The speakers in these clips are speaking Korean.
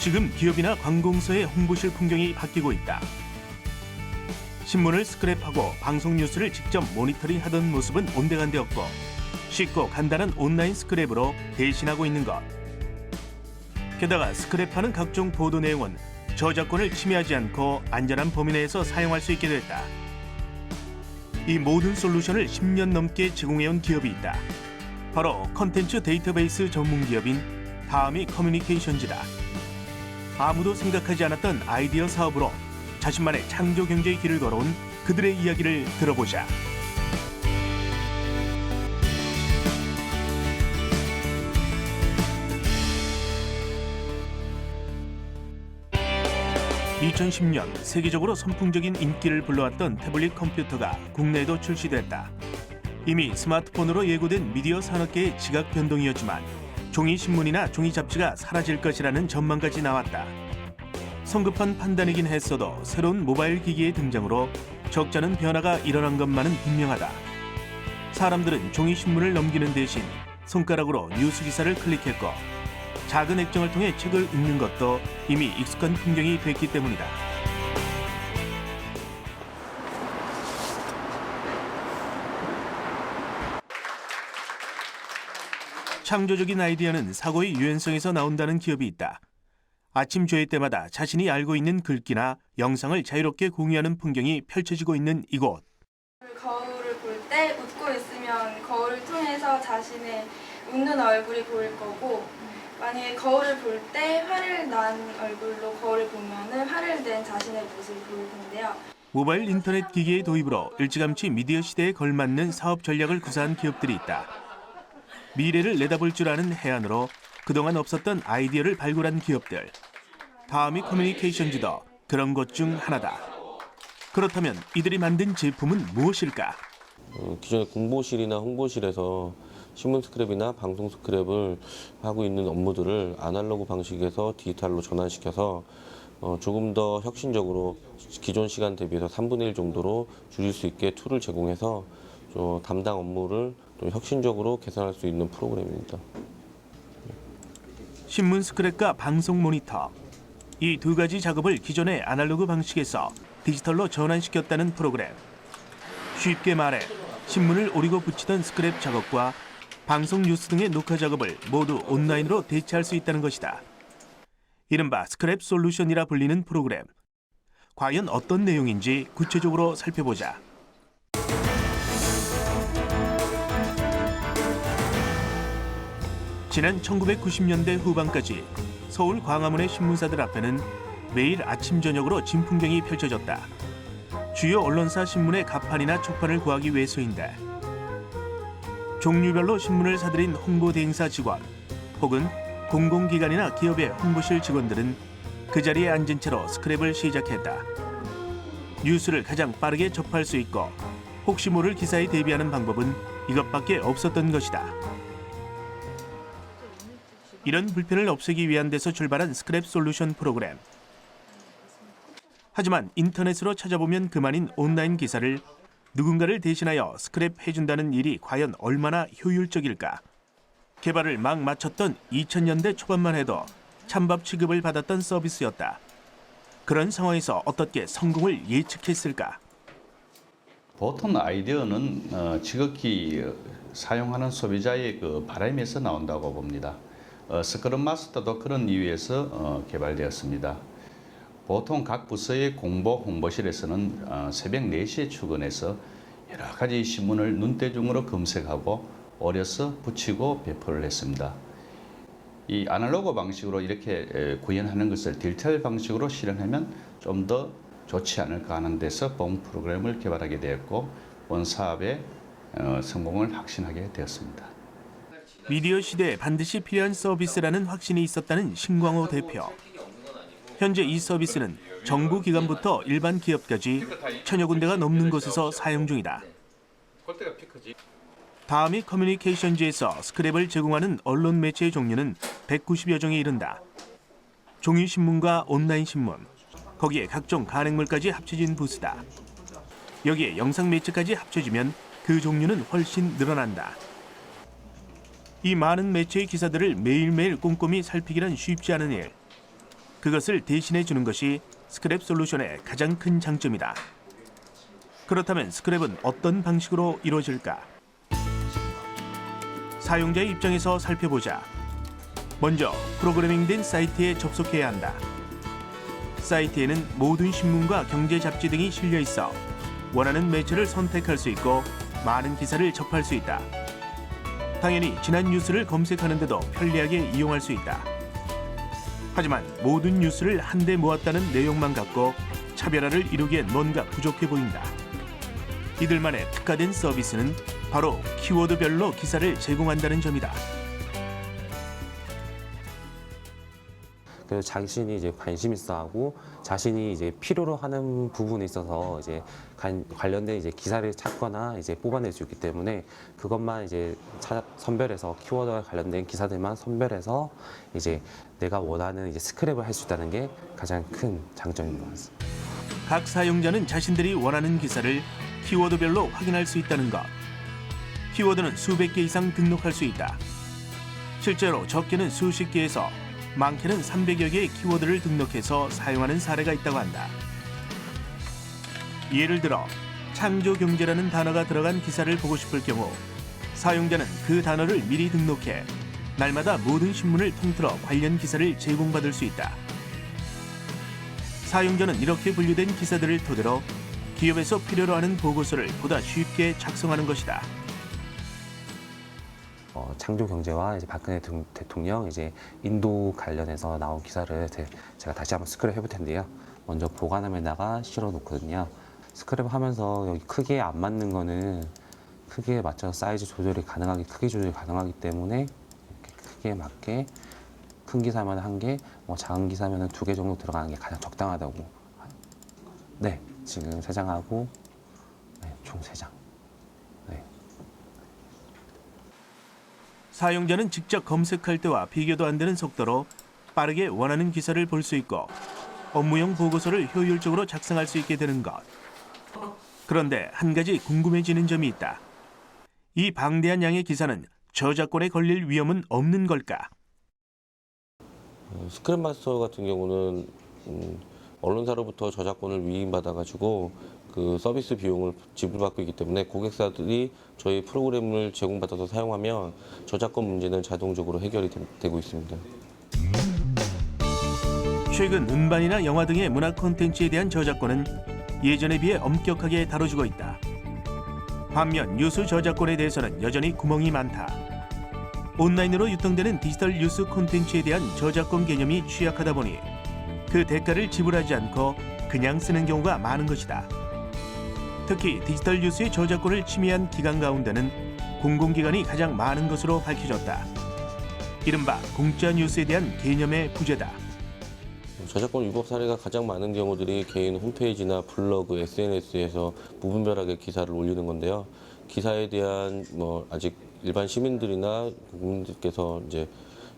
지금 기업이나 관공서의 홍보실 풍경이 바뀌고 있다. 신문을 스크랩하고 방송 뉴스를 직접 모니터링하던 모습은 온데간데없고 쉽고 간단한 온라인 스크랩으로 대신하고 있는 것. 게다가 스크랩하는 각종 보도 내용은 저작권을 침해하지 않고 안전한 범위 내에서 사용할 수 있게 됐다. 이 모든 솔루션을 10년 넘게 제공해온 기업이 있다. 바로 컨텐츠 데이터베이스 전문 기업인 다음이 커뮤니케이션즈다. 아무도 생각하지 않았던 아이디어 사업으로 자신만의 창조 경제의 길을 걸어온 그들의 이야기를 들어보자. (2010년) 세계적으로 선풍적인 인기를 불러왔던 태블릿 컴퓨터가 국내에도 출시됐다. 이미 스마트폰으로 예고된 미디어 산업계의 지각 변동이었지만 종이 신문이나 종이 잡지가 사라질 것이라는 전망까지 나왔다. 성급한 판단이긴 했어도 새로운 모바일 기기의 등장으로 적잖은 변화가 일어난 것만은 분명하다. 사람들은 종이 신문을 넘기는 대신 손가락으로 뉴스 기사를 클릭했고 작은 액정을 통해 책을 읽는 것도 이미 익숙한 풍경이 됐기 때문이다. 창조적인 아이디어는 사고의 유연성에서 나온다는 기업이 있다. 아침 조회 때마다 자신이 알고 있는 글귀나 영상을 자유롭게 공유하는 풍경이 펼쳐지고 있는 이곳. 거울을 볼 때 웃고 있으면 거울을 통해서 자신의 웃는 얼굴이 보일 거고, 만약에 거울을 볼 때 화를 난 얼굴로 거울을 보면은 화를 낸 자신의 모습이 보일 텐데요. 모바일 인터넷 기기의 도입으로 일찌감치 미디어 시대에 걸맞는 사업 전략을 구사한 기업들이 있다. 미래를 내다볼 줄 아는 해안으로 그동안 없었던 아이디어를 발굴한 기업들. 다음이 커뮤니케이션즈도 그런 것 중 하나다. 그렇다면 이들이 만든 제품은 무엇일까? 기존의 공보실이나 홍보실에서 신문 스크랩이나 방송 스크랩을 하고 있는 업무들을 아날로그 방식에서 디지털로 전환시켜서 조금 더 혁신적으로 기존 시간 대비해서 3분의 1 정도로 줄일 수 있게 툴을 제공해서 담당 업무를 좀 혁신적으로 개선할 수 있는 프로그램입니다. 신문 스크랩과 방송 모니터. 이 두 가지 작업을 기존의 아날로그 방식에서 디지털로 전환시켰다는 프로그램. 쉽게 말해 신문을 오리고 붙이던 스크랩 작업과 방송 뉴스 등의 녹화 작업을 모두 온라인으로 대체할 수 있다는 것이다. 이른바 스크랩 솔루션이라 불리는 프로그램. 과연 어떤 내용인지 구체적으로 살펴보자. 지난 1990년대 후반까지 서울 광화문의 신문사들 앞에는 매일 아침 저녁으로 진풍경이 펼쳐졌다. 주요 언론사 신문의 갑판이나 촉판을 구하기 위해서인데 종류별로 신문을 사들인 홍보대행사 직원 혹은 공공기관이나 기업의 홍보실 직원들은 그 자리에 앉은 채로 스크랩을 시작했다. 뉴스를 가장 빠르게 접할 수 있고 혹시 모를 기사에 대비하는 방법은 이것밖에 없었던 것이다. 이런 불편을 없애기 위한 데서 출발한 스크랩 솔루션 프로그램. 하지만 인터넷으로 찾아보면 그만인 온라인 기사를 누군가를 대신하여 스크랩 해준다는 일이 과연 얼마나 효율적일까? 개발을 막 마쳤던 2000년대 초반만 해도 찬밥 취급을 받았던 서비스였다. 그런 상황에서 어떻게 성공을 예측했을까? 보통 아이디어는 지극히 사용하는 소비자의 그 바람에서 나온다고 봅니다. 스크럼 마스터도 그런 이유에서 개발되었습니다. 보통 각 부서의 공보 홍보실에서는 새벽 4시에 출근해서 여러 가지 신문을 눈대중으로 검색하고 오려서 붙이고 배포를 했습니다. 이 아날로그 방식으로 이렇게 구현하는 것을 디지털 방식으로 실현하면 좀 더 좋지 않을까 하는 데서 본 프로그램을 개발하게 되었고 본 사업의 성공을 확신하게 되었습니다. 미디어 시대에 반드시 필요한 서비스라는 확신이 있었다는 신광호 대표. 현재 이 서비스는 정부 기관부터 일반 기업까지 1000여 군데가 넘는 곳에서 사용 중이다. 다음이 커뮤니케이션즈에서 스크랩을 제공하는 언론 매체의 종류는 190여 종에 이른다. 종이 신문과 온라인 신문, 거기에 각종 간행물까지 합쳐진 부스다. 여기에 영상 매체까지 합쳐지면 그 종류는 훨씬 늘어난다. 이 많은 매체의 기사들을 매일매일 꼼꼼히 살피기란 쉽지 않은 일. 그것을 대신해 주는 것이 스크랩 솔루션의 가장 큰 장점이다. 그렇다면 스크랩은 어떤 방식으로 이루어질까? 사용자의 입장에서 살펴보자. 먼저 프로그래밍된 사이트에 접속해야 한다. 사이트에는 모든 신문과 경제 잡지 등이 실려 있어 원하는 매체를 선택할 수 있고 많은 기사를 접할 수 있다. 당연히 지난 뉴스를 검색하는데도 편리하게 이용할 수 있다. 하지만 모든 뉴스를 한데 모았다는 내용만 갖고 차별화를 이루기엔 뭔가 부족해 보인다. 이들만의 특화된 서비스는 바로 키워드별로 기사를 제공한다는 점이다. 그래서 자신이 이제 관심 있어하고 자신이 이제 필요로 하는 부분에 있어서 이제 관련된 이제 기사를 찾거나 이제 뽑아낼 수 있기 때문에 그것만 이제 선별해서 키워드와 관련된 기사들만 선별해서 이제 내가 원하는 이제 스크랩을 할 수 있다는 게 가장 큰 장점인 것 같습니다. 각 사용자는 자신들이 원하는 기사를 키워드별로 확인할 수 있다는 것. 키워드는 수백 개 이상 등록할 수 있다. 실제로 적게는 수십 개에서 많게는 300여 개의 키워드를 등록해서 사용하는 사례가 있다고 한다. 예를 들어 창조경제라는 단어가 들어간 기사를 보고 싶을 경우 사용자는 그 단어를 미리 등록해 날마다 모든 신문을 통틀어 관련 기사를 제공받을 수 있다. 사용자는 이렇게 분류된 기사들을 토대로 기업에서 필요로 하는 보고서를 보다 쉽게 작성하는 것이다. 창조 경제와 이제 박근혜 대통령 이제 인도 관련해서 나온 기사를 제가 다시 한번 스크랩 해볼 텐데요. 먼저 보관함에다가 실어 놓거든요. 스크랩 하면서 여기 크기에 안 맞는 거는 크기에 맞춰서 사이즈 조절이 가능하기, 크기 조절이 가능하기 때문에 이렇게 크기에 맞게 큰 기사면 1개, 작은 기사면 2개 정도 들어가는 게 가장 적당하다고. 네, 지금 3장하고 총 3장. 사용자는 직접 검색할 때와 비교도 안 되는 속도로 빠르게 원하는 기사를 볼 수 있고 업무용 보고서를 효율적으로 작성할 수 있게 되는 것. 그런데 한 가지 궁금해지는 점이 있다. 이 방대한 양의 기사는 저작권에 걸릴 위험은 없는 걸까? 스크랩 마스터 같은 경우는 언론사로부터 저작권을 위임받아가지고 그 서비스 비용을 지불받고 있기 때문에 고객사들이 저희 프로그램을 제공받아서 사용하면 저작권 문제는 자동적으로 해결이 되고 있습니다. 최근 음반이나 영화 등의 문화 콘텐츠에 대한 저작권은 예전에 비해 엄격하게 다뤄지고 있다. 반면 뉴스 저작권에 대해서는 여전히 구멍이 많다. 온라인으로 유통되는 디지털 뉴스 콘텐츠에 대한 저작권 개념이 취약하다 보니 그 대가를 지불하지 않고 그냥 쓰는 경우가 많은 것이다. 특히 디지털 뉴스의 저작권을 침해한 기관 가운데는 공공기관이 가장 많은 것으로 밝혀졌다. 이른바 공짜 뉴스에 대한 개념의 부재다. 저작권 위법 사례가 가장 많은 경우들이 개인 홈페이지나 블로그, SNS에서 무분별하게 기사를 올리는 건데요. 기사에 대한 아직 일반 시민들이나 국민들께서 이제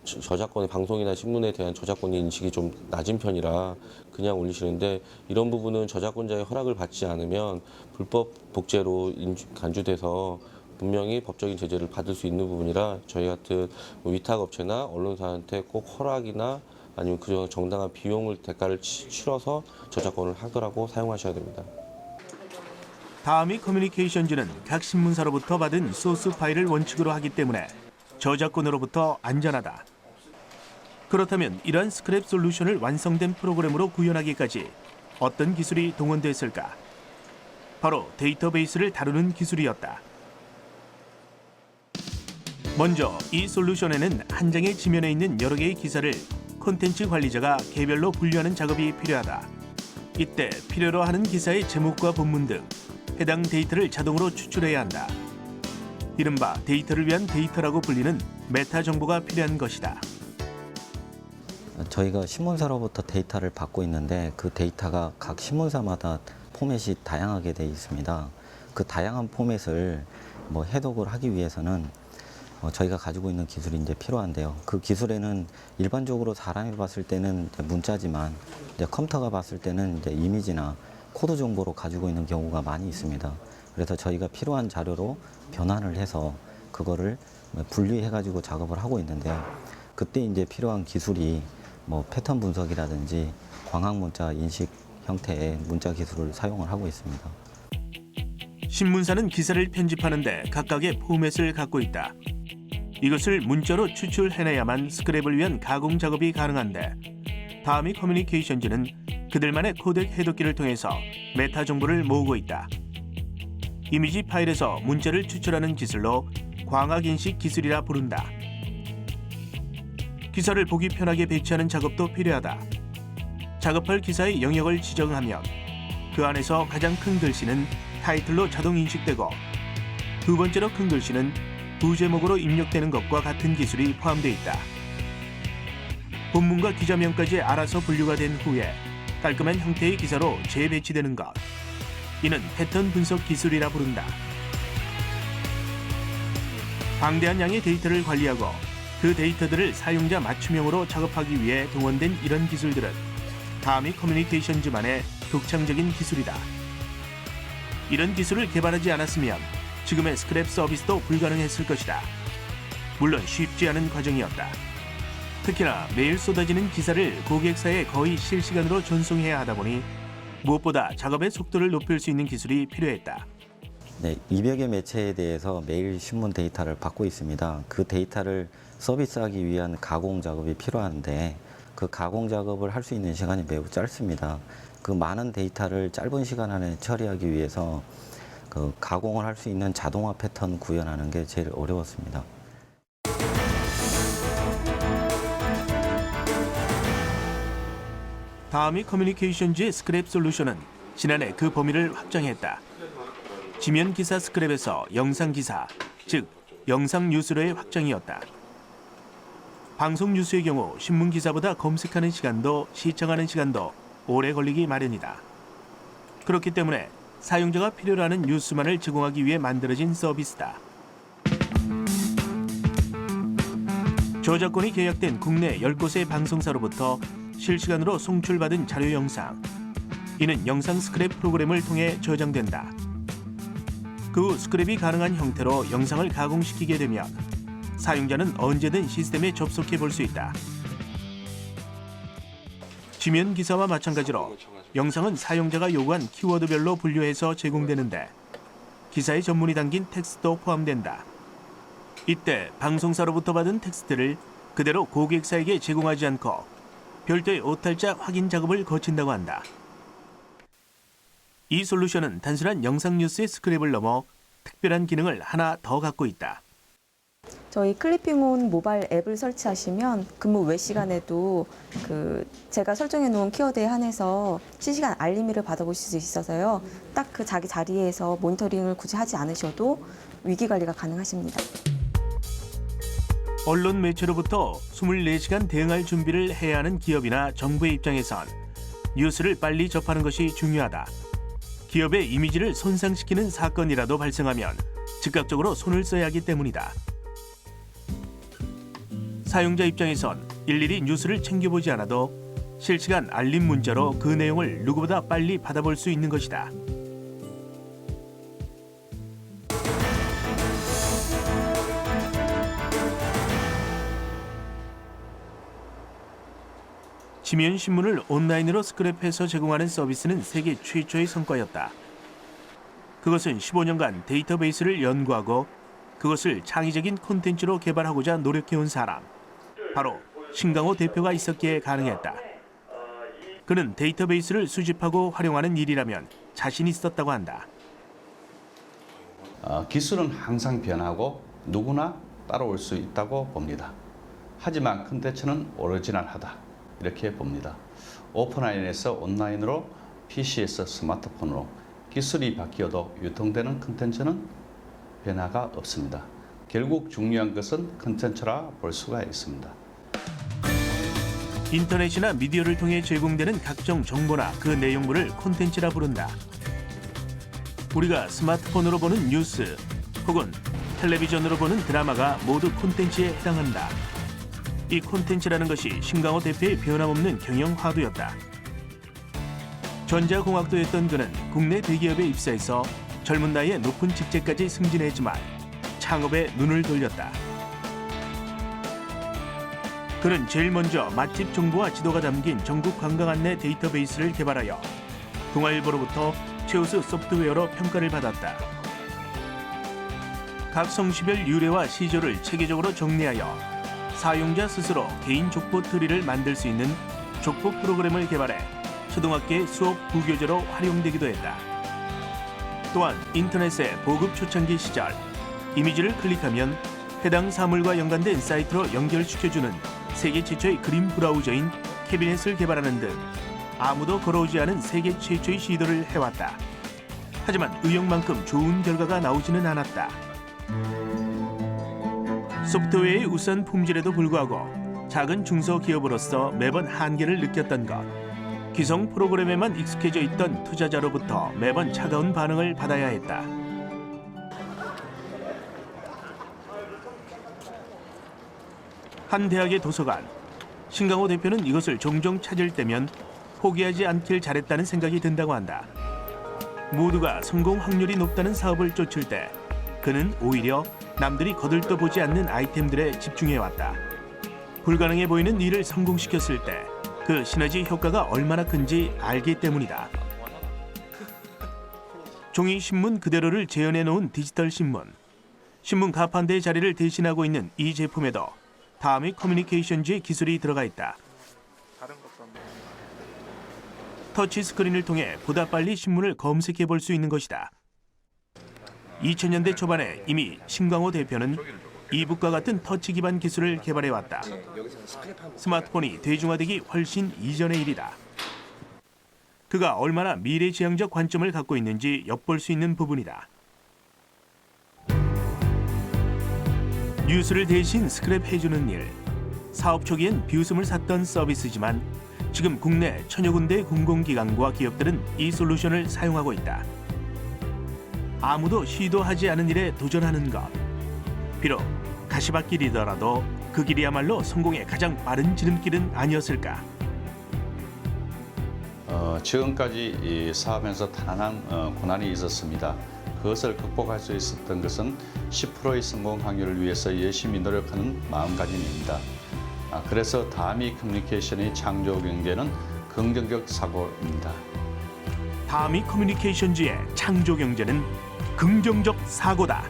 저작권의 방송이나 신문에 대한 저작권의 인식이 좀 낮은 편이라 그냥 올리시는데 이런 부분은 저작권자의 허락을 받지 않으면 불법 복제로 간주돼서 분명히 법적인 제재를 받을 수 있는 부분이라 저희 같은 위탁업체나 언론사한테 꼭 허락이나 아니면 그 정당한 비용을 대가를 치러서 저작권을 하더라고 사용하셔야 됩니다. 다음이 커뮤니케이션즈는 각 신문사로부터 받은 소스 파일을 원칙으로 하기 때문에 저작권으로부터 안전하다. 그렇다면 이러한 스크랩 솔루션을 완성된 프로그램으로 구현하기까지 어떤 기술이 동원됐을까? 바로 데이터베이스를 다루는 기술이었다. 먼저 이 솔루션에는 한 장의 지면에 있는 여러 개의 기사를 콘텐츠 관리자가 개별로 분류하는 작업이 필요하다. 이때 필요로 하는 기사의 제목과 본문 등 해당 데이터를 자동으로 추출해야 한다. 이른바 데이터를 위한 데이터라고 불리는 메타 정보가 필요한 것이다. 저희가 신문사로부터 데이터를 받고 있는데 그 데이터가 각 신문사마다 포맷이 다양하게 되어 있습니다. 그 다양한 포맷을 해독을 하기 위해서는 저희가 가지고 있는 기술이 이제 필요한데요. 그 기술에는 일반적으로 사람이 봤을 때는 이제 문자지만 이제 컴퓨터가 봤을 때는 이제 이미지나 코드 정보로 가지고 있는 경우가 많이 있습니다. 그래서 저희가 필요한 자료로 변환을 해서 그거를 분리해가지고 작업을 하고 있는데요. 그때 이제 필요한 기술이 뭐 패턴 분석이라든지 광학 문자 인식 형태의 문자 기술을 사용을 하고 있습니다. 신문사는 기사를 편집하는데 각각의 포맷을 갖고 있다. 이것을 문자로 추출해내야만 스크랩을 위한 가공 작업이 가능한데 다미 커뮤니케이션즈는 그들만의 코덱 해독기를 통해서 메타 정보를 모으고 있다. 이미지 파일에서 문자를 추출하는 기술로 광학인식 기술이라 부른다. 기사를 보기 편하게 배치하는 작업도 필요하다. 작업할 기사의 영역을 지정하면 그 안에서 가장 큰 글씨는 타이틀로 자동 인식되고 두 번째로 큰 글씨는 부제목으로 입력되는 것과 같은 기술이 포함되어 있다. 본문과 기자명까지 알아서 분류가 된 후에 깔끔한 형태의 기사로 재배치되는 것. 이는 패턴 분석 기술이라 부른다. 방대한 양의 데이터를 관리하고 그 데이터들을 사용자 맞춤형으로 작업하기 위해 동원된 이런 기술들은 다미 커뮤니케이션즈만의 독창적인 기술이다. 이런 기술을 개발하지 않았으면 지금의 스크랩 서비스도 불가능했을 것이다. 물론 쉽지 않은 과정이었다. 특히나 매일 쏟아지는 기사를 고객사에 거의 실시간으로 전송해야 하다 보니 무엇보다 작업의 속도를 높일 수 있는 기술이 필요했다. 네, 200여 매체에 대해서 매일 신문 데이터를 받고 있습니다. 그 데이터를 서비스하기 위한 가공 작업이 필요한데 그 가공 작업을 할 수 있는 시간이 매우 짧습니다. 그 많은 데이터를 짧은 시간 안에 처리하기 위해서 그 가공을 할 수 있는 자동화 패턴 구현하는 게 제일 어려웠습니다. 다미 커뮤니케이션즈의 스크랩 솔루션은 지난해 그 범위를 확장했다. 지면 기사 스크랩에서 영상 기사, 즉 영상 뉴스로의 확장이었다. 방송 뉴스의 경우 신문 기사보다 검색하는 시간도 시청하는 시간도 오래 걸리기 마련이다. 그렇기 때문에 사용자가 필요로 하는 뉴스만을 제공하기 위해 만들어진 서비스다. 저작권이 계약된 국내 10곳의 방송사로부터 실시간으로 송출받은 자료 영상. 이는 영상 스크랩 프로그램을 통해 저장된다. 그 후 스크랩이 가능한 형태로 영상을 가공시키게 되면 사용자는 언제든 시스템에 접속해 볼 수 있다. 지면 기사와 마찬가지로 영상은 사용자가 요구한 키워드별로 분류해서 제공되는데 기사의 전문이 담긴 텍스트도 포함된다. 이때 방송사로부터 받은 텍스트를 그대로 고객사에게 제공하지 않고 별도의 오탈자 확인 작업을 거친다고 한다. 이 솔루션은 단순한 영상 뉴스의 스크랩을 넘어 특별한 기능을 하나 더 갖고 있다. 저희 클리핑온 모바일 앱을 설치하시면 근무 외 시간에도 제가 설정해 놓은 키워드에 한해서 실시간 알림을 받아보실 수 있어서요. 딱 그 자기 자리에서 모니터링을 굳이 하지 않으셔도 위기 관리가 가능하십니다. 언론 매체로부터 24시간 대응할 준비를 해야 하는 기업이나 정부의 입장에선 뉴스를 빨리 접하는 것이 중요하다. 기업의 이미지를 손상시키는 사건이라도 발생하면 즉각적으로 손을 써야 하기 때문이다. 사용자 입장에선 일일이 뉴스를 챙겨보지 않아도 실시간 알림 문자로 그 내용을 누구보다 빨리 받아볼 수 있는 것이다. 지면 신문을 온라인으로 스크랩해서 제공하는 서비스는 세계 최초의 성과였다. 그것은 15년간 데이터베이스를 연구하고 그것을 창의적인 콘텐츠로 개발하고자 노력해온 사람, 바로 신강호 대표가 있었기에 가능했다. 그는 데이터베이스를 수집하고 활용하는 일이라면 자신 있었다고 한다. 기술은 항상 변하고 누구나 따라올 수 있다고 봅니다. 하지만 콘텐츠는 오리지널하다. 이렇게 봅니다. 오프라인에서 온라인으로, PC에서 스마트폰으로 기술이 바뀌어도 유통되는 콘텐츠는 변화가 없습니다. 결국 중요한 것은 콘텐츠라 볼 수가 있습니다. 인터넷이나 미디어를 통해 제공되는 각종 정보나 그 내용물을 콘텐츠라 부른다. 우리가 스마트폰으로 보는 뉴스 혹은 텔레비전으로 보는 드라마가 모두 콘텐츠에 해당한다. 이 콘텐츠라는 것이 신강호 대표의 변함없는 경영 화두였다. 전자공학도였던 그는 국내 대기업에 입사해서 젊은 나이에 높은 직책까지 승진했지만 창업에 눈을 돌렸다. 그는 제일 먼저 맛집 정보와 지도가 담긴 전국 관광 안내 데이터베이스를 개발하여 동아일보로부터 최우수 소프트웨어로 평가를 받았다. 각 성시별 유래와 시조를 체계적으로 정리하여 사용자 스스로 개인 족보 트리를 만들 수 있는 족보 프로그램을 개발해 초등학교의 수업 부교재로 활용되기도 했다. 또한 인터넷의 보급 초창기 시절 이미지를 클릭하면 해당 사물과 연관된 사이트로 연결시켜주는 세계 최초의 그림 브라우저인 캐비넷을 개발하는 등 아무도 걸어오지 않은 세계 최초의 시도를 해왔다. 하지만 의욕만큼 좋은 결과가 나오지는 않았다. 소프트웨어의 우수한 품질에도 불구하고 작은 중소기업으로서 매번 한계를 느꼈던 것. 기성 프로그램에만 익숙해져 있던 투자자로부터 매번 차가운 반응을 받아야 했다. 한 대학의 도서관. 신강호 대표는 이것을 종종 찾을 때면 포기하지 않길 잘했다는 생각이 든다고 한다. 모두가 성공 확률이 높다는 사업을 쫓을 때 그는 오히려 남들이 거들떠보지 않는 아이템들에 집중해왔다. 불가능해 보이는 일을 성공시켰을 때 그 시너지 효과가 얼마나 큰지 알기 때문이다. 종이 신문 그대로를 재현해 놓은 디지털 신문. 신문 가판대의 자리를 대신하고 있는 이 제품에도 다음의 커뮤니케이션즈의 기술이 들어가 있다. 터치 스크린을 통해 보다 빨리 신문을 검색해 볼 수 있는 것이다. 2000년대 초반에 이미 신강호 대표는 이북과 같은 터치 기반 기술을 개발해 왔다. 스마트폰이 대중화되기 훨씬 이전의 일이다. 그가 얼마나 미래지향적 관점을 갖고 있는지 엿볼 수 있는 부분이다. 뉴스를 대신 스크랩해주는 일. 사업 초기엔 비웃음을 샀던 서비스지만 지금 국내 천여 군데의 공공기관과 기업들은 이 솔루션을 사용하고 있다. 아무도 시도하지 않은 일에 도전하는 것. 비록 가시밭길이더라도 그 길이야말로 성공의 가장 빠른 지름길은 아니었을까. 지금까지 이 사업에서 단한 고난이 있었습니다. 그것을 극복할 수 있었던 것은 10%의 성공 확률을 위해서 열심히 노력하는 마음가짐입니다. 그래서 다미 커뮤니케이션의 창조 경제는 긍정적 사고입니다. 다미 커뮤니케이션즈의 창조 경제는 긍정적 사고다.